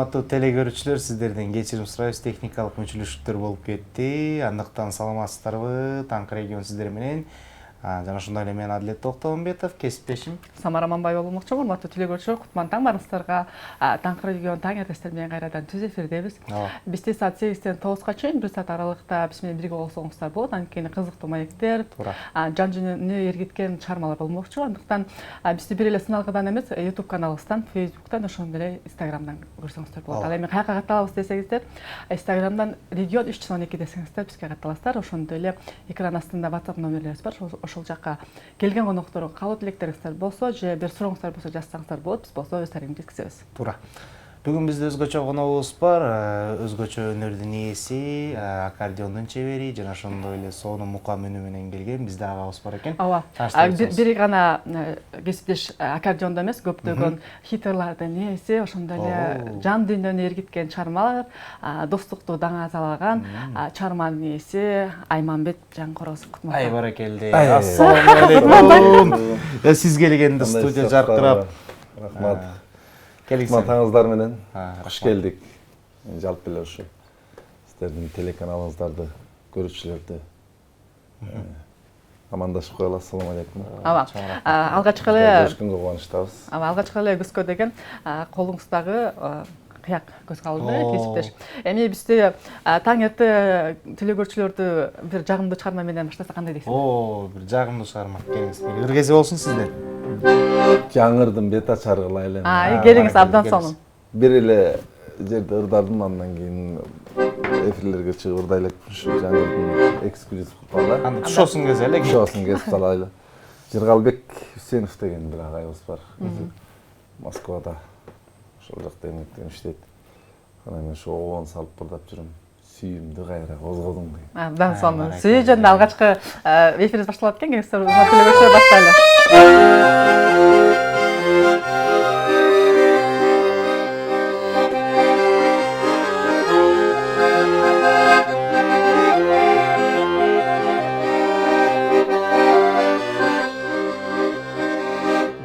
Урматтуу телекөрүүчүлөр, сиздерден кечирим сурайбыз, техникалык мүчүлүштүктөр болуп кетти. Андыктан саламатсыздарбы? Таңкы регион сиздер менен. Жана ошондой эле мен Адилет Токтомбетов, кесиптешим Самара Мамбай болмокчумун. Урматтуу телекөрүүчүлөр, кутман таң барыңыздарга. Таңкы регион таң эртестер менен кайрадан түз эфирдебиз. Бизде саат 8-тен 9-га чейин 1 саат аралыкта биз менен бирге болсоңуздар болот. Анткени кызыктуу маектер, жан жүнүнү эргиткен чыгармалар болмокчу. Андыктан бизди бир эле сыналгыдан эмес, YouTube каналыбыздан, Facebooktан, ошондой эле Instagramдан көрсөңүздөр болот. Ал эми каяка катталабыз десеңиздер, Instagramдан регион 312 десеңиздер бизге катталасыздар. Ошондой эле экран астында WhatsApp номерлерибиз бар. Ошол жакка келген конокторго калуу тилектериңиздер болсо же бир сурооңуздар болсо жазсаңыздар болот, биз болсо өз тарыгыбызды жеткизебиз. Туура. Бүгүн бизде өзгөчө коногубуз бар, өзгөчө өнөрдүн ээси, аккордеондун чебери жана ошондой эле сонун мукам үнү менен келген бизде агабыз бар экен. Ооба. Бир гана кесиптеш аккордеондо эмес, көптөгөн хиттерлардын ээси, ошондой эле жан дүйнөнү эргиткен чыгармалар, достукту даңазалаган чыгарманын ээси Айманбет Жаңкорозов. Кутман. Ай баракелде. Ассаламу алейкум. Сиз келгенде студия жаркырап. Рахмат. Таңыздар менен куш келдик. Жалпы эле ушу сиздердин телеканалыңыздарды көрүүчүлөрдү амандашып коелу. Ассаламу алейкум. Алгачкы эле көрүшкөнгө кубанычтабыз. Алгачкы эле көзгө деген колуңуздагы кыяк көз калды кесиптеш. Эми бизде таң эрте телекөрүүчүлөрдү бир жагымдуу чыгарма менен баштасак кандай дейсиз? Бир жагымдуу чыгарма. Ыргезе болсун сизден. Жаңырдын бет ачары кылайлы. Келиңиз абдан сонун. Бир эле жерде ырдадым, андан кийин эфирлерге чыгып ырдай элекпин. Ушу жаңырдын эксклюзив кылганда. Анда тушоосун кесе элек. Тушоосун кесип салайлы. Жыргалбек Үсенов деген бир агайыбыз бар. Москвада. Ошол жакта эмгектенип иштейт. Анан мен ошого обон салып ырдап жүрөм. Сүйүмдү кайра козгодуң дейм. Абдан сонун. Сүйүү жөнүндө алгачкы эфирибиз башталат экен. Кеңестер телевизор баштайлы.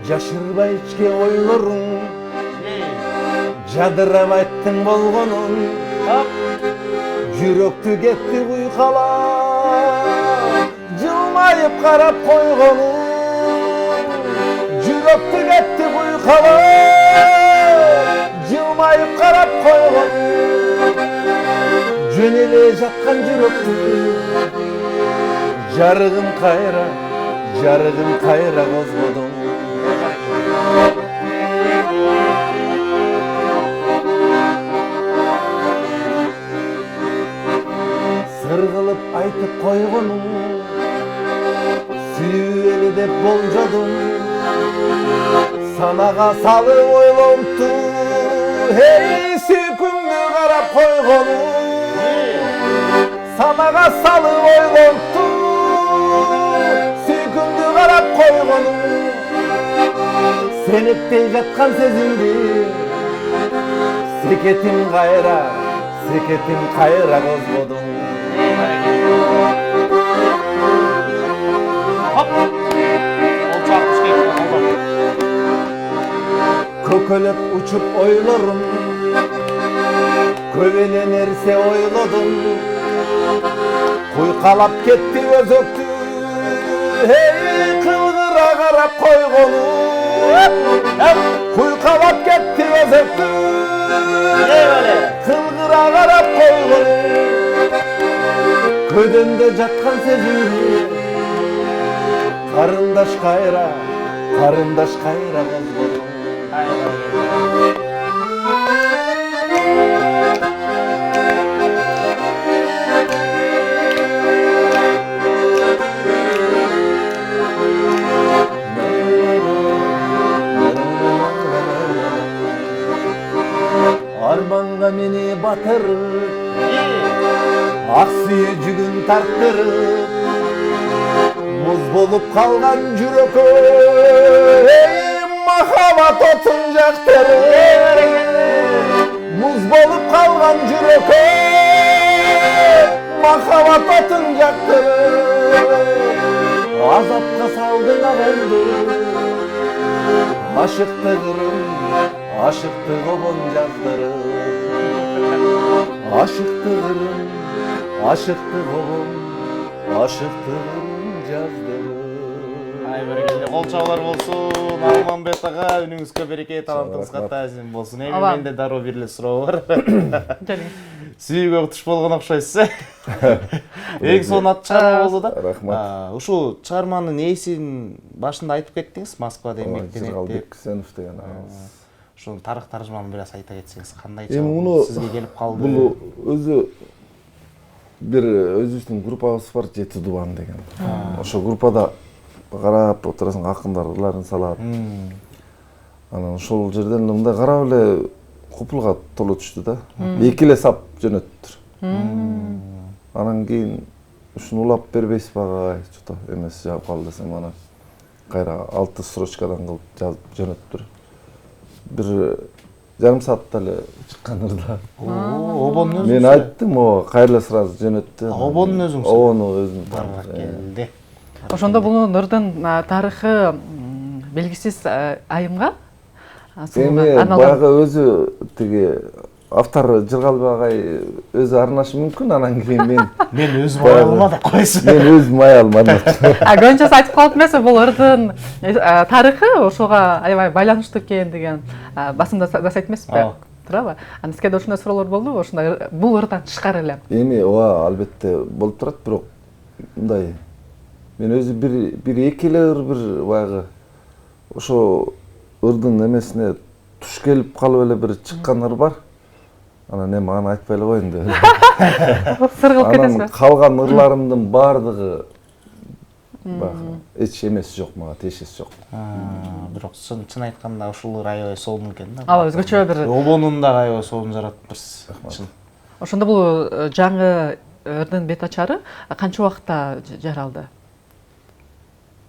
Жашырбай ичке ойлоруң, жадырап айттың болгонун, жүрөктү кетти куйкалап, жылмайып карап койгонун, жүрөктү кетти куйкалап, жылмайып карап койгонун, жөн эле жаткан жүрөктү, жарыгын кайра козгодуң. Сыргылып айтып койгонум, сүйүү эле деп болжодум, санага салып ойлонупту, сүйкүмдү карап койгонум, санага салып ойлонупту, сүйкүмдү карап койгонум, сенектей жаткан сезимди, секетим кайра козгодуң. Көкөлөп учуп ойлорум, көп эле нерсе ойлодум, куйкалап кетти өзөктү, кылгыра карап койгонум, куйкалап кетти өзөктү, кылгыра карап койгонум, көдөндө жаткан сезимди, карындаш кайра козгодуң. Арманга мени батырып, ак сүйүү жүгүн тарттырып, муз болуп калган жүрөккө махаббат отун жактырып, муз болуп калган жүрөккө махаббат отун жактырып, азапка салдың агамды, ашыктыгым Aşıktığımın yazdırır Aşıktığım Aşıktığım Aşıktığım yazdırır Ай бергенде кол чабуулар болсун. Алманбет ага, үнүңүзгө береке, талантыңызга таазим болсун. Эми менде дароо бир эле суроо бар. Сүйүүгө туш болгон окшойсуз. Эң сонун ат чыгарма болду да. Рахмат. Ушул чыгарманын ээсин башында айтып кеттиңиз, Москвада эмгектенет деп. Жыргалбек Кысенов деген агабыз. Ушунун тарых таржыманын бир аз айта кетсеңиз, кандай Эми муну сизге келип калды? Бул өзү бир өзүбүздүн группабыз бар, Жети Дубан деген. Ошо группада карап отурасың, акындар ырларын салат. Анан ошол жерден мындай карап эле купулга толо түштү да. Эки эле сап жөнөттүр. Анан кийин ушуну улап бербейсиз багай, что-то эмес жаап калды десем, анан кайра 6 строчкадан кылып жазып жөнөттүр. Бир жарым саатта эле чыккан ырда. Обонун өзү. Мен айттым, о кайра сразу жөнөттү. Обонун өзүң. Обону өзүм. Келди. Ошондо бунун ырдын тарыхы белгисиз айымга баягы өзү тиги автор Жыргалбек агай өзү арнашы мүмкүн, анан кийин мен өзүм ая алмадым деп койсуң. Мен өзүм ая алмадым. Көнчөсү айтып калып эмес, бул ырдын тарыхы ошого аябай байланыштуу экен деген басымда жасайт эмеспи? Туурабы? Анан сизге да ушундай суроолор болдубу? Ушундай бул ырдан тышкары эле. Эми ооба, албетте болуп турат, бирок мындай мен өзү бир эки эле ыр бир баягы ошо ырдын эмесине туш келип калып эле бир чыккан ыр бар. Анан эми аны айтпай эле коеюн деп. Сыр кылып кетесизби? Анан калган ырларымдын баардыгы эч эмеси жок, мага тиешеси жок. Бирок чын айтканда ушул ыр аябай сонун экен да. Ооба, өзгөчө бир Обонун да аябай сонун жараттырсыз. Ошондо бул жаңы ырдын бет ачары канча убакытта жаралды?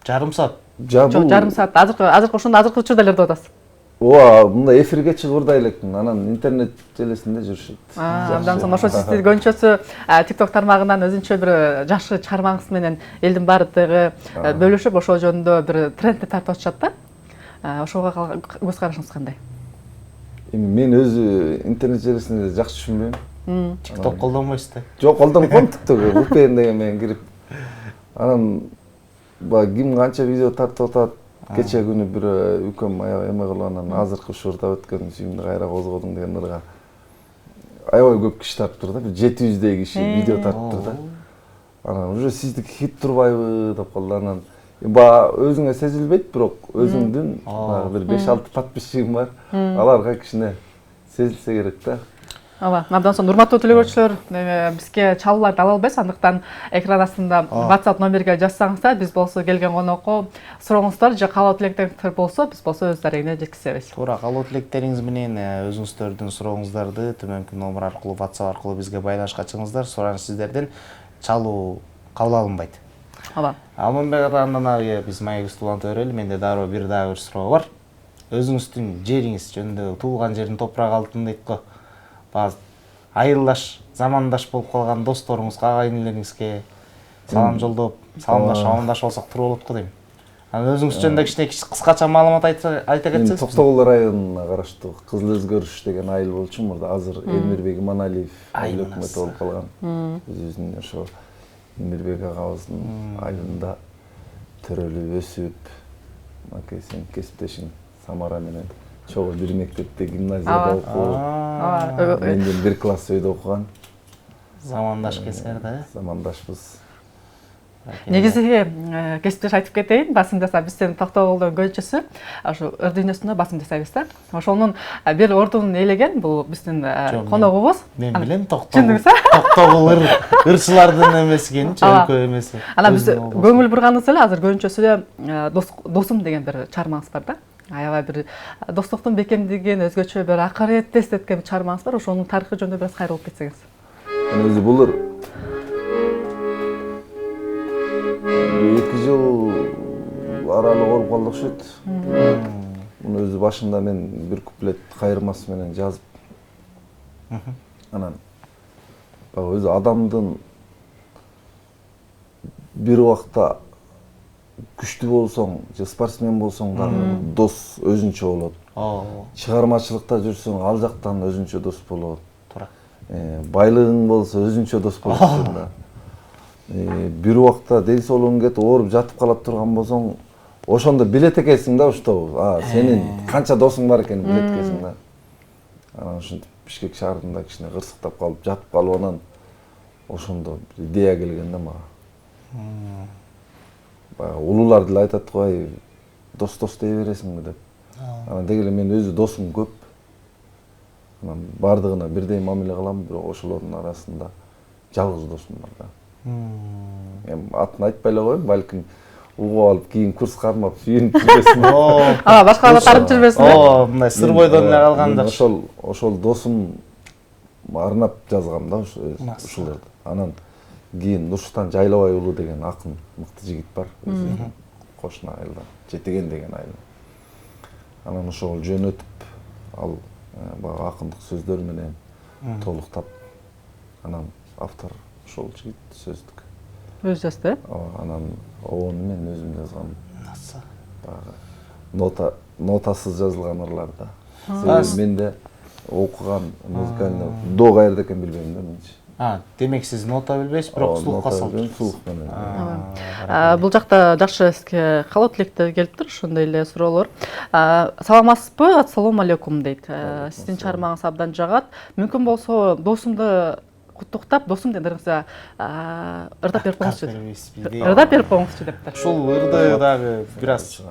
Жарым саат. Жок, жарым саат. Азыркы ошондо азыркы учурда эле ырдап атасыз. Ооба, мындай эфирге чыгып ырдай элекмин, анан интернет желесинде жүрүшөт. Андан соң ошо сиздин көнчөсү TikTok тармагынан өзүнчө бир жакшы чыгармаңыз менен элдин баардыгы бөлүшүп, ошол жөнүндө бир трендти тартып атышат да. Ошого көз карашыңыз кандай? Эми мен өзү интернет желесинде жакшы түшүнбөйм. TikTok колдонбойсуз да? Жок, колдонуп коем TikTok, VPN деген менен кирип. Анан ким канча видео тартып атат, кече күнү бир үкөм аябай эме кылып, анан азыркы ушурда өткөн сүйүмдү кайра козгодуң деген ырга аябай көп киши тартыптыр да, бир 700дей киши видео тартыптыр да. Анан уже сиздики хит турбайбы деп калды. Анан өзүңө сезилбейт, бирок өзүңдүн бир 5-6 подписчигим бар. Аларга кичине сезилсе керек да. Ооба, абдан сонун урматтуу телекөрүүчүлөр, бизге чалууларды ала албайсыз, андыктан экран астында WhatsApp номерге жазсаңыздар, биз болсо келген конокко сурооңуздар же каалоо тилектериңиздер болсо, биз болсо өз дарегине жеткизебиз. Туура, каалоо тилектериңиз менен өзүңүздөрдүн сурооңуздарды төмөнкү номер аркылуу, WhatsApp аркылуу бизге байланышка чыгыңыздар. Сураныч сиздерден чалуу кабыл алынбайт. Ооба. Алманбек атаандан ары биз маегибизди уланта берели. Менде дагы бир суроо бар. Өзүңүздүн жериңиз жөнүндө, туулган жердин топурак алтын дейт го. Айылдаш, замандаш болуп калган досторуңузга, агайынелериңизге салам жолдоп, саламдашып, амандашып алсак туура болот го дейм. Анан өзүңүз жөнүндө кичине кыскача маалымат айта кетсеңиз. Токтогул районуна караштуу Кызыл Өзгөрүш деген айыл болчу мурда. Азыр Эмирбек Иманалиев айыл өкмөтү болуп калган. Өзүбүздүн ошо Эмирбек агабыздын айылында төрөлүп өсүп, макесин кесиптешиң Самара менен чогуу бир мектепте, гимназияда окуп, менден бир класс өйдө окуган. Замандаш кесер да? Замандашпыз. Негизи кесиптеш айтып кетейин, басым жасап биздин Токтогулдун көчөсү ошо ыр дүйнөсүнө басым жасайбыз да. Ошонун бир ордун ээлеген бул биздин коногубуз. Мен билем Токтогул ырчылардын эмеси экенинчи, өлкө эмеси. Анан биз көңүл бурганыбыз эле азыр көнчөсү эле досум деген бир чыгармаңыз бар да. Аябай бир достуктун бекемдигин, өзгөчө бир акыретти эстеткен чыгармаңыз бар. Ошонун тарыхы жөнүндө бир аз кайрылып кетсеңиз. Өзү бул ыр 2 жыл аралык болуп калды окшойт. Муну өзү башында мен бир куплет кайырмасы менен жазып. Анан өзү адамдын бир убакта күчтүү болсоң, же спортсмен болсоң дагы дос өзүнчө болот. Чыгармачылыкта жүрсөң, ал жактан өзүнчө дос болот. Туура. Байлыгың болсо өзүнчө дос болосуң да. Бир убакта ден соолугуң кетип ооруп жатып калат турган болсоң, ошондо билет экенсиң да уштабы. Сенин канча досуң бар экенин билет экенсиң да. Анан ушинтип Бишкек шаарында кичине кырсыктап калып, жатып калып анан ошондо идея келген да мага. Баягы улуулар деле айтат го, дос дей бересиңби деп. Анан деги эле мен өзү досум көп. Анан бардыгына бирдей мамиле кылам, бирок ошолордун арасында жалгыз досум бар да. Эми атын айтпай эле коеюн, балким угуп алып кийин курс кармап сүйүнүп жүрбөсүн. Башкаларга тарып жүрбөсүн. Мындай сыр бойдон эле калгандык. Ошол досум арнап жазгам да ушуларды. Анан кийин Нурсултан Жайлабай уулу деген акын мыкты жигит бар. Кошуна айылдан, Жетеген деген айыл. Анан ошол жөнөтүп, ал баягы акындык сөздөр менен толуктап, анан автор ошол жигит сөздүк. Өз жазды? Анан обону мен өзүм жазгам. Баягы нотасыз жазылган ырларда. Менде окуган музыкальный до каерде экен билбейм да менчи. Демек сиз нота билбейсиз, бирок слухка салып. Слух менен. Бул жакта жакшы сизге калоо тилектер келиптир, ошондой эле суроолор. Саламатсызбы? Ассалому алейкум дейт. Сиздин чыгармаңыз абдан жагат. Мүмкүн болсо досумду куттуктап, досум дегендериңизге ырдап берип коюңузчу. Ырдап берип коюңузчу дептир. Ушул ырды дагы бир аз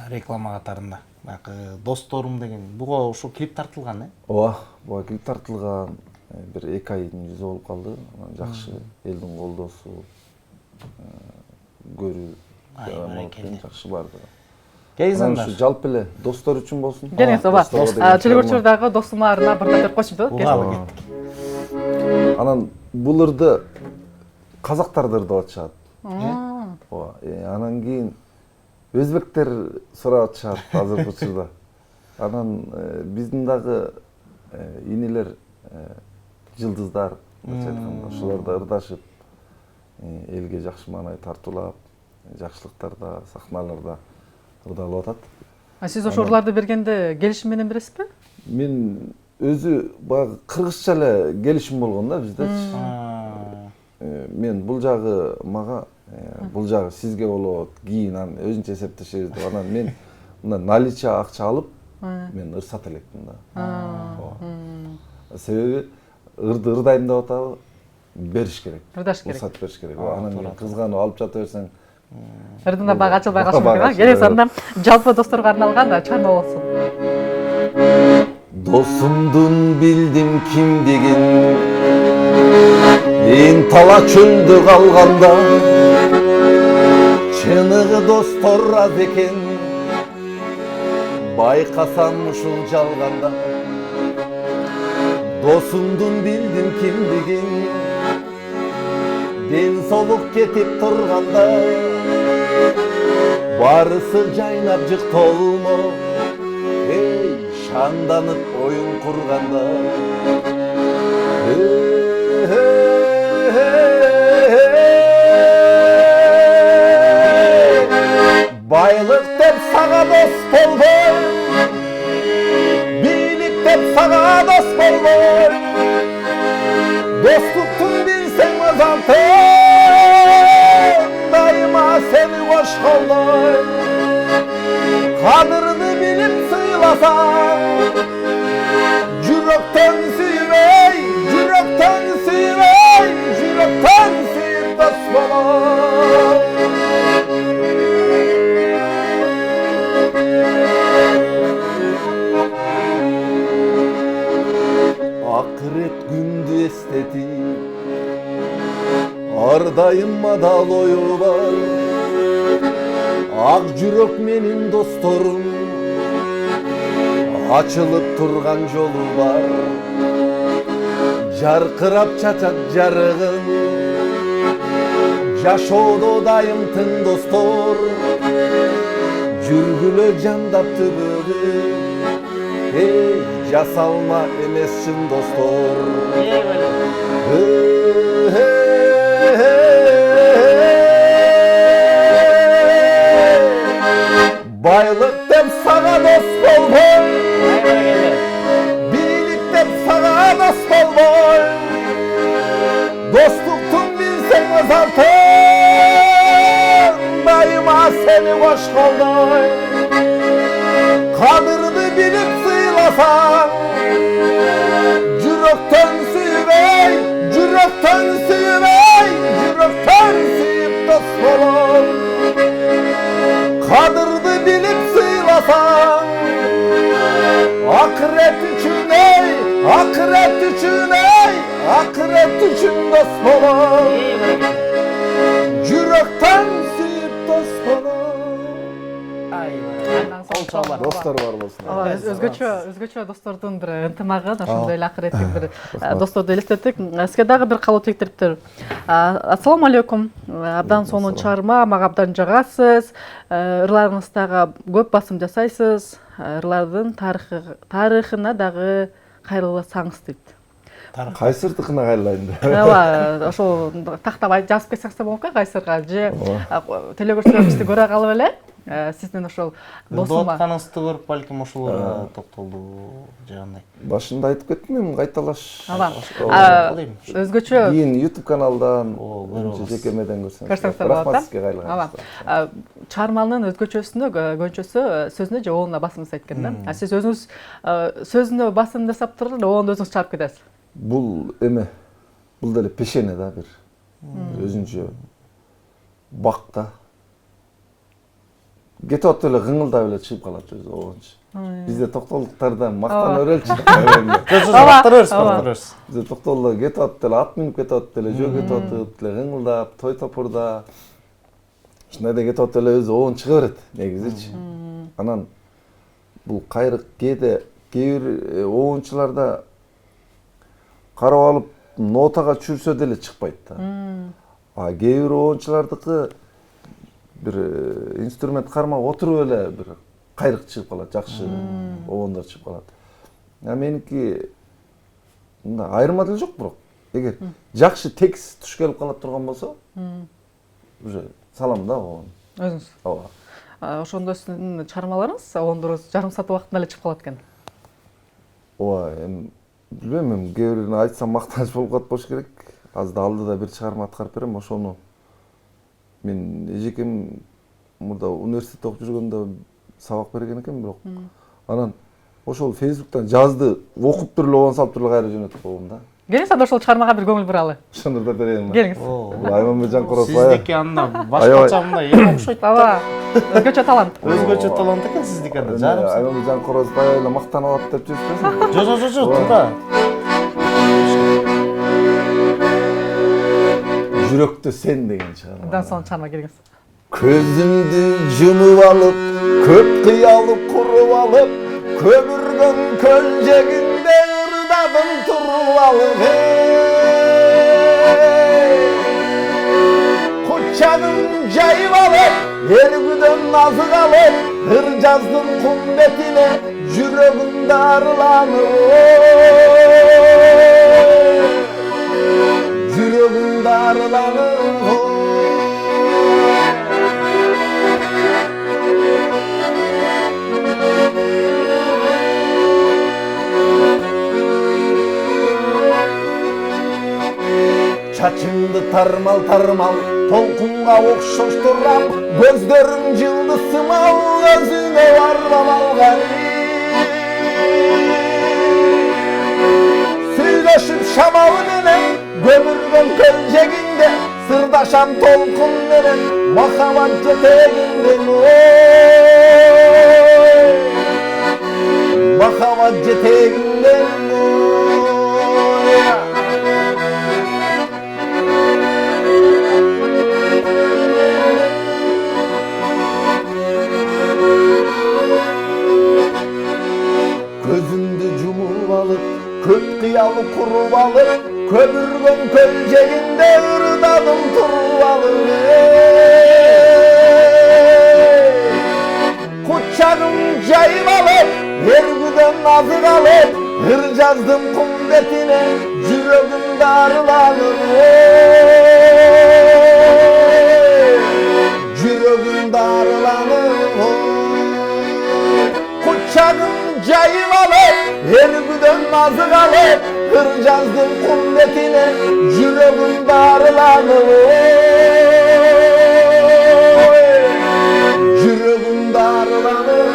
реклама катарында. Баягы досторум деген буга ушул клип тартылган, Ооба, буга клип тартылган. Бир 2 айдын жүзү болуп калды. Анан жакшы элдин колдоосу, көрүү жакшы барды. Кейзандар. Ушу жалпы эле достор үчүн болсун. Келиңиз, ооба. Телегөрчүлөр дагы досума ырдап берип койчу деп атат. Анан бул ырды казактарды ырдап атышат. Ооба. Анан кийин өзбектер сурап атышат азыркы учурда. Анан биздин дагы инелер, жылдыздар, ошолор да ырдашып, элге жакшы маанай тартуулап, жакшылыктарда, сахналарда ырдалып атат. Сиз ошол ырларды бергенде келишим менен бересизби? Мен өзү баягы кыргызча эле келишим болгон да биздечи. Мен бул жагы мага, бул жагы сизге болот, кийин анан өзүнчө эсептешебиз деп. Анан мен мына наличие акча алып, мен ыр сата электим да. Себеби ырды ырдайм деп атабы, бериш керек. Ырдаш керек. Рұқсат бериш керек. Анан мен кызганып алып жата берсең, ырдында бага ачылбай калышы мүмкүн. Келесі анда жалпы досторго арналган чарма болсун. Досумдун билдим кимдигин, эң тала чөлдө калганда, чыныгы достор аз экен, байкасам ушул жалганда. Досумдун билдим кимдигин, ден соолук кетип турганда, барысы жайнап жыктолмо, шанданып оюн курганда. Байлык деп сага дос болбой, бийлик деп сага дос болбой, достуктун билсең азантын, дайыма сени кош колдой. Кадырды билип сыйласаң, жүрөктөн сүйбөй, жүрөктөн сүйбөй, жүрөктөн сүйүп дос болой. Акырет күндү эстетип, ар дайым адал ою бар. Ак жүрөк менин досторум, ачылып турган жолу бар. Жаркырап чачат жарыгын, жашоодо дайым тың достор. Жүргүлө жандап түбөгү, жасалма эмес чын достор. Байлык Biyilikten sana dost olmam. Biyilikten sana dost olmam. Dostluktun bilsen azaltın. Daima seni hoş kaldım. Kadrini bilip sıylasan. Cürekten süyüvey, cürekten süyüvey, cürekten süyüp dost olun. Kadrini bilip sıylasan, ahiret için ey, ahiret için ey, ahiret için dost olun. Cürekten süyüp dost olun. Достор бар болсун. Өзгөчө достордун бир ынтымагы, ошондой эле акыреттик бир досторду элестеттик. Сизге дагы бир каалоо тектириптир. Ассаламу алейкум. Абдан сонун чыгарма, мага абдан жагасыз. Ырларыңыздагы көп басым жасайсыз. Ырлардын тарыхына дагы кайрылсаңыз дейт. Кайсырдыкына кайрылайын. Ооба, ошол тактап жазып кетсеңиз да болот го, кайсырга же телегөрсөзүбүздү көрө калып эле сиздин ошол досума атканыңызды көрүп балким ошолорго токтолду же кандай. Башында айтып кеттим мен, кайталаш. Өзгөчө кийин YouTube каналдан, жекемеден көрсөңүз. Рахмат сизге кайрылган. Чыгарманын өзгөчөсүнө сөзүнө же оонуна басым жасайт экен да. Сиз өзүңүз сөзүнө басым жасап туруп, оонду өзүңүз чыгарып кетесиз. Бул эме, бул деле пешене да бир өзүнчө бакта. Кетип атып эле кыңылдап эле чыгып калат өзү оончу. Бизде токтолуктарда мактан өрөлчү. Бизде токтолдо кетип атып эле ат минип кетип атып эле, жөө кетип атып эле кыңылдап, той топурда ушундай да кетип атып эле өзү оон чыга берет негизичи. Анан бул кайрык кээде кээ бир оончуларда карап алып нотага чүрсө деле чыкпайт да. А кээ бир оончулардыкы бир инструмент кармап отуруп эле бир кайрык чыгып калат, жакшы оондар чыгып калат. Меники мында айырма деле жок, бирок эгер жакшы текст туш келип кала турган болсо, уже салам да оон. Өзүңүз. Ооба. Ошондо сиздин чыгармаларыңыз оондорубуз жарым саат убактында эле чыгып калат экен. Ооба, эми билбейм, кээ бирин айтсам мактаныч болуп калат болуш керек. Азыр алдыда бир чыгарма аткарып берем, ошону мен эжекем мурда университетте окуп жүргөндө сабак берген экен, бирок анан ошол Facebook'тан жазды окуп туруп эле оон салып туруп кайра жөнөтүп койгом да. Келиңиз анда ошол чыгармага бир көңүл буралы. Ошондо да берейин. Келиңиз. Айманбекжан Корозбаев. Сиздики анда башкача эң окшойт. Ооба. Өзгөчө талант. Өзгөчө талант экен сиздики анда. Жарым. Айманбекжан Корозбаев эле мактанып атып деп жүрсүңүз. Жо, туура. Жүрөктө сен деген чыгарма. Абдан сонун чыгарма, келиңиз. Көзүмдү жумуп алып, көп кыялы куруп алып, көмүргөн көлжегинде ырдадым туруп алып. Кучагым жайып алып, эргүдөн азык алып, ыр жаздым кум бетине, жүрөгүм дарыланып. Жүрөгүм дарыланып. Чачымды тармал-тармал, толкунга окшоштурам, көздөрүм жылдысымал, өзүңө барбам алган. Сүйлөшүп шамалы менен, көмүргөн көлжегинде, сырдашам толкун менен, махабат жетегинде. Махабат жетегинде. Көзүмдү жумуп алып, көп кыялы куруп алып, көмүргөн көлжегинде ырдадым туруп алып. Кучагым жайып алып, эргүдөн азык алып, ыр жаздым кум бетине, жүрөгүм дарыланып. Жүрөгүм дарыланып. razı kalıp hır yazdım kum betine yüreğim darılanır yüreğim darılanır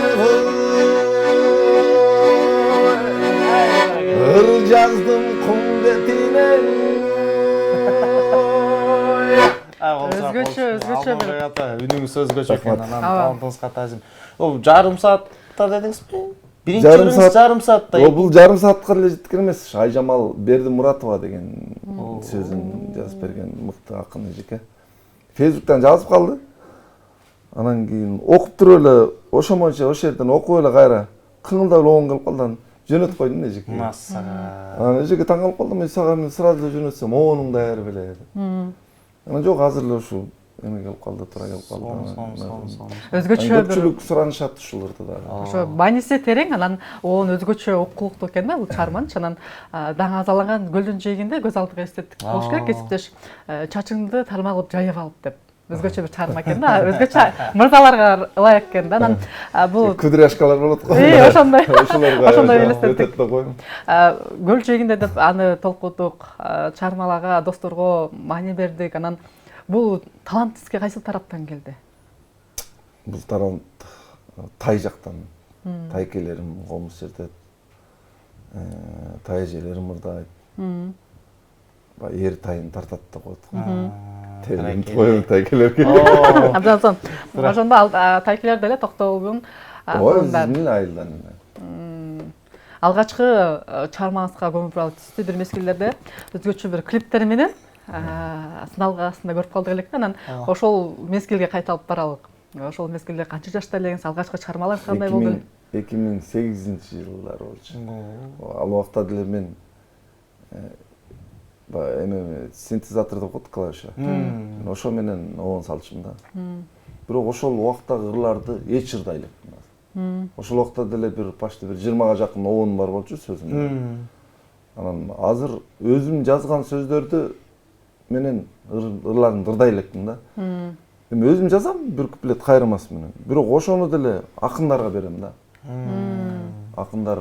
hır yazdım kum betine өзгөчө бир үнүңүз өзгөчө экен Рахмат. анан талантыңызга таазим. Ол жарым саатта дедиңизби? Биринчи Жарым өлеңиз саат. жарым саатта. Бул жарым саатка эле жеткен эмес. Айжамал Бердимуратова деген сөзүн жазып берген мыкты акын эжеке. Фейсбуктан жазып калды. Анан кийин окуп туруп эле ошомойча ошол жерден окуп эле кайра кыңылдап эле оң келип калды. Анан жөнөтүп койдум эжеке. Массага. Анан эжеке таң калып калдым. Мен сага сразу жөнөтсөм, онуң даяры беле. Анан жок, азыр эле ушул эме келип калды, туура келип калды. өзгөчө бир Көпчүлүк суранышат ушуларды дагы. ошо мааниси терең, анан оон өзгөчө окулуктуу экен да бул чыгарманчы. Анан даң азалаган гүлдүн жээгинде көз алдыга эстеттик болуш керек. Кесиптеш чачыңды тармак кылып жайып алып деп. Өзгөчө бир чыгарма экен да, өзгөчө мырзаларга ылайык экен да. Анан бул Кудряшкалар болот го. ошондой Ошолорго элестеттик. койгом. Гүл жээгинде деп аны толкудук, чыгармаларга, досторго маани бердик. Анан бул талант сизге кайсыл тараптан келди? Бул талант тай жактан. Тайкелерим комуз чертет. Тай эжелерим ырдайт. Эр тайын тартат деп коет. Телин коюн тайкелерге. Абдан ошондо ал тайкелер деле токтогулдун Ой, айылдан. алгачкы чыгармаңызга көңүл бура түздү. Бир мезгилдерде өзгөчө бир клиптер менен сыналгы астында көрүп калдык элек. Анан ошол мезгилге кайталып баралык. Ошол мезгилде канча жашта элеңиз, алгачкы чыгармаларыңыз кандай болду? 2008-жылдар болчу. Ал убакта деле мен эме синтезатор деп коет клавиша. Ошо менен оон салчумун да. Бирок ошол убактагы ырларды эч ырдай элекмин. Ошол убакта деле бир почти бир 20га жакын оон бар болчу сөзүм. Анан азыр өзүм жазган сөздөрдү менен ырларын ырдай элекмин да. Эми өзүм жазам бир куплет кайрымас менен. Бирок ошону деле акындарга берем да. Акындар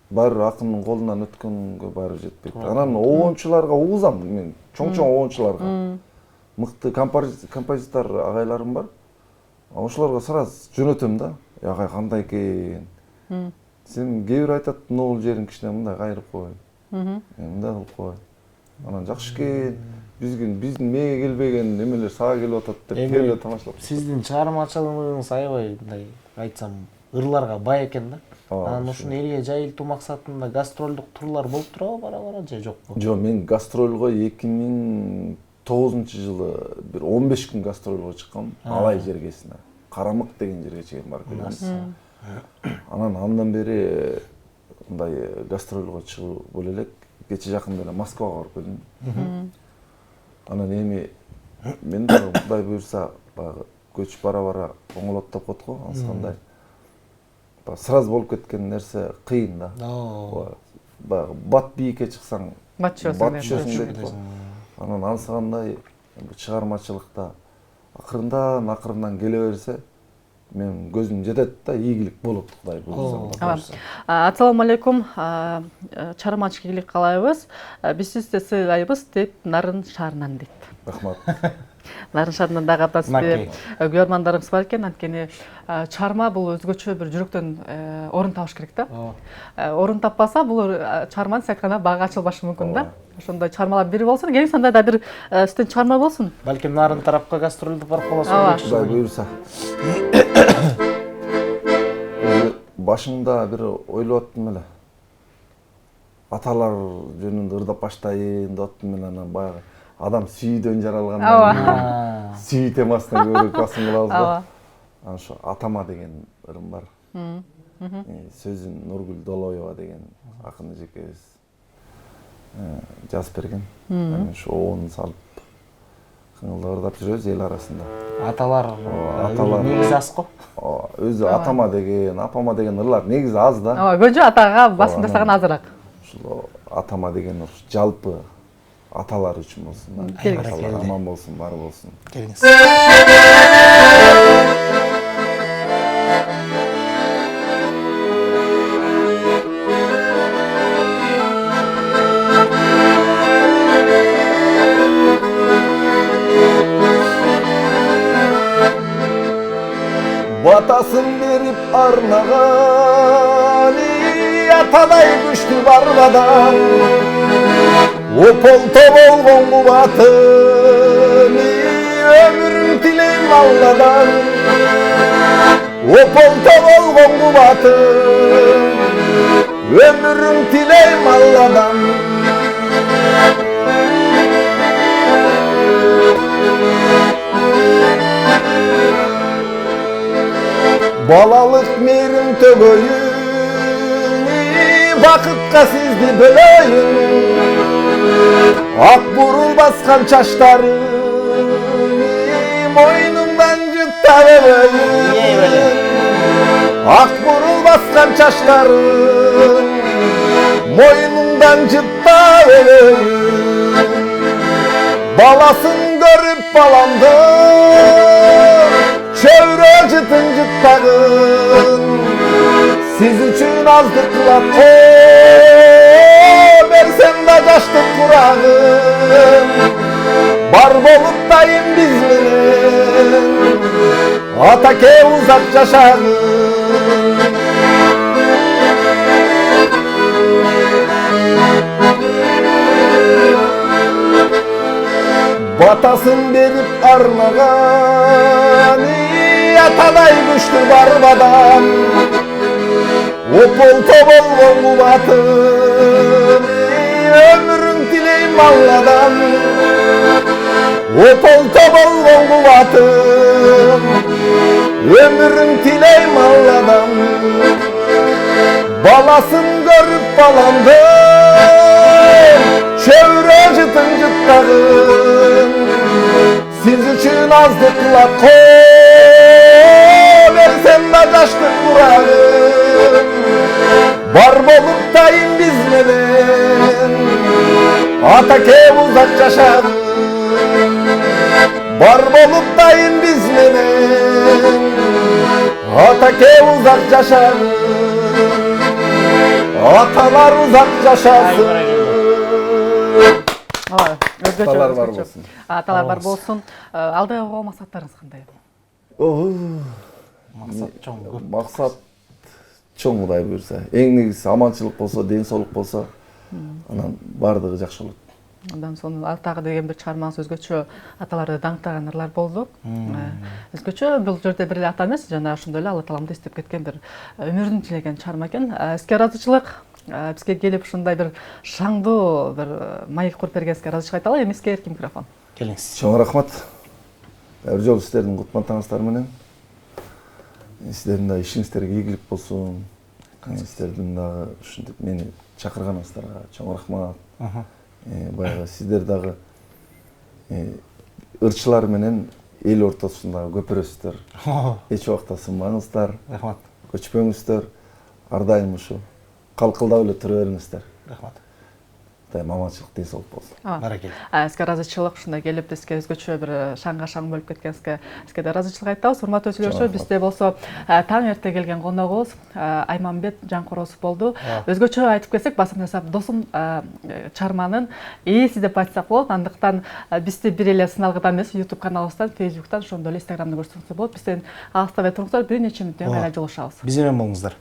баары акындын колунан өткөнгө баары жетпейт. Анан оончуларга угузам мен, чоң-чоң оончуларга. Мыкты композитор агайларым бар. Ошолорго сразу жөнөтөм да. Агай кандай экен? Сен кээ бир айтат, могул жерин кичине мындай кайрып кой. Мындай кылып кой. Анан жакшы экен. Биздин мээге келбеген эмелер сага келип атат деп келип тамашалап. Сиздин чыгармачылыгыңыз аябай мындай айтсам ырларга бай экен да. Анан ушуну элге жайылтуу максатында гастролдук турлар болуп турабы бара-бара же жокпу? Жок, мен гастролго 2009-жылы бир 15 күн гастролго чыккам. Алай жергесине. Карамык деген жерге чейин барып келдим. Анан андан бери мындай гастролго чыгуу боло элек. Кече жакында эле Москвага барып келдим. Анан эми мен дагы Кудай буйрса баягы көчүп бара-бара оңолот деп коет го, анысы кандай. Сразу болуп кеткен нерсе кыйын да. Баягы бат бийикке чыксаң, бат түшөсүң дейт го. Анан анысы кандай чыгармачылыкта акырындан келе берсе, мен көзүм жетет да, ийгилик болот Кудай буйрса. Ассаламу алейкум. Чыгармачылык ийгилик каалайбыз. Биз сизди сыйлайбыз деп Нарын шаарынан дейт. Рахмат. Нарын шаарынан дагы абдан сизде көрөрмандарыңыз бар экен. Анткени чыгарма бул өзгөчө бир жүрөктөн орун табыш керек да. Орун таппаса бул чыгарманы сиз айтканда багы ачылбашы мүмкүн да. Ошондой чыгармалар бири болсун, кийин сандай да бир сиздин чыгарма болсун. Балким Нарын тарапка гастролдук барып каласыз. Кудай буйрса. Башымда бир ойлоп аттым эле. Аталар жөнүндө ырдап баштайын деп аттым эле, анан баягы адам сүйүүдөн жаралгандан сүйүү темасына көбүрөөк басым кылабыз да. Анан ошо атама деген ырым бар. Сөзүн Нургүл Долоева деген акын эжекебиз жазып берген. Анан ошо оон салып кыңылдап ырдап жүрөбүз эл арасында. Аталар негизи аз го. Өзү атама деген, апама деген ырлар негизи аз да. Көбүнчө атага басым жасаган азыраак. Ушул атама деген жалпы аталар үчүн болсун. Аталар аман болсун, бар болсун. Келиңиз. Батасын берип арнаган атадай күчтүү барбадан ополто болгон кубатын өмүрүн тилейм Алладан ополто болгон кубатын өмүрүн тилейм Алладан балалык мээрим төгөйүн бакытка сизди бөлөйүн ак бурул баскан чачтарың мойнуңдан жutta берейин ак бурул баскан чачтарың мойнуңдан жutta берейин баласын көрүп баламды çevre jıtın jıttagın siz üçün azdık kılat o bersen de caştık kuragın bar bolup dayım biz menen atake uzak yaşagın batasın berip arnagan атадай күчтүү барбадан ополто болгон кубатын өмүрүн тилейм Алладан ополто болгон кубатын өмүрүн тилейм Алладан баласын көрүп баламды чөйрө жытын жыттагын siz üçün azdık kılat versen de caştık kuragın bar bolup dayım biz menen atake uzak yaşagın bar bolup dayım biz menen atake uzak yaşagın atalar uzak yaşasın Аталар бар болсын. Аталар бар болсын. Алдыға қойған мақсаттарыңыз қандай? Мақсат чоң көп. Мақсат чоң Құдай бұйырса. Ең негізгісі аманшылық болса, денсаулық болса, анан бардығы жақсы болады. Ondan sonra Алтағы деген бір шығармаңыз өзгөчө аталарды даңктаган ырлар болду. Өзгөчө бул жерде бир эле ата эмес, жана ошондой эле Алла таалам эстеп кеткен бир өмүрүн тилеген чыгарма экен. Сизге ыраазычылык, бизге келип ушундай бир шаңдуу бир маек куруп бергенсизге ыраазычылык айталы. Эми сизге эркин микрофон. Келиңиз. Чоң рахмат. Бир жолу сиздердин кутман таңыңыздар менен. Сиздердин да ишиңиздерге ийгилик болсун. Сиздердин да ушинтип мени чакырганыңыздарга чоң рахмат. Баягы сиздер дагы ырчылар менен эл ортосунда көпүрөсүздөр. Эч убакта сынбаңыздар. Рахмат. Көчпөңүздөр. Ар дайым ушу калкылдап эле тура бериңиздер. Рахмат. Аманчылык денсаулык болсун. Баракелде. Сизге ыраазычылык ушундай келип бизге өзгөчө бир шаңга шаң бөлүп кеткенсизге сизге да ыраазычылык айтабыз. Урматтуу өзгөчө бизде болсо таң эрте келген коногубуз Айманбет Жаңкоросов болду. Өзгөчө айтып кетсек, басым жасап досум чарманын ээси деп айтсак болот. Андыктан бизди бир эле сыналгыдан эмес, YouTube каналыбыздан, Facebook'тан, ошондой эле Instagram'да көрсөңүздөр болот. Бизден алыстабай туруңуздар, бир нече мүнөттөн кайра жолугушабыз. Биз менен болуңуздар.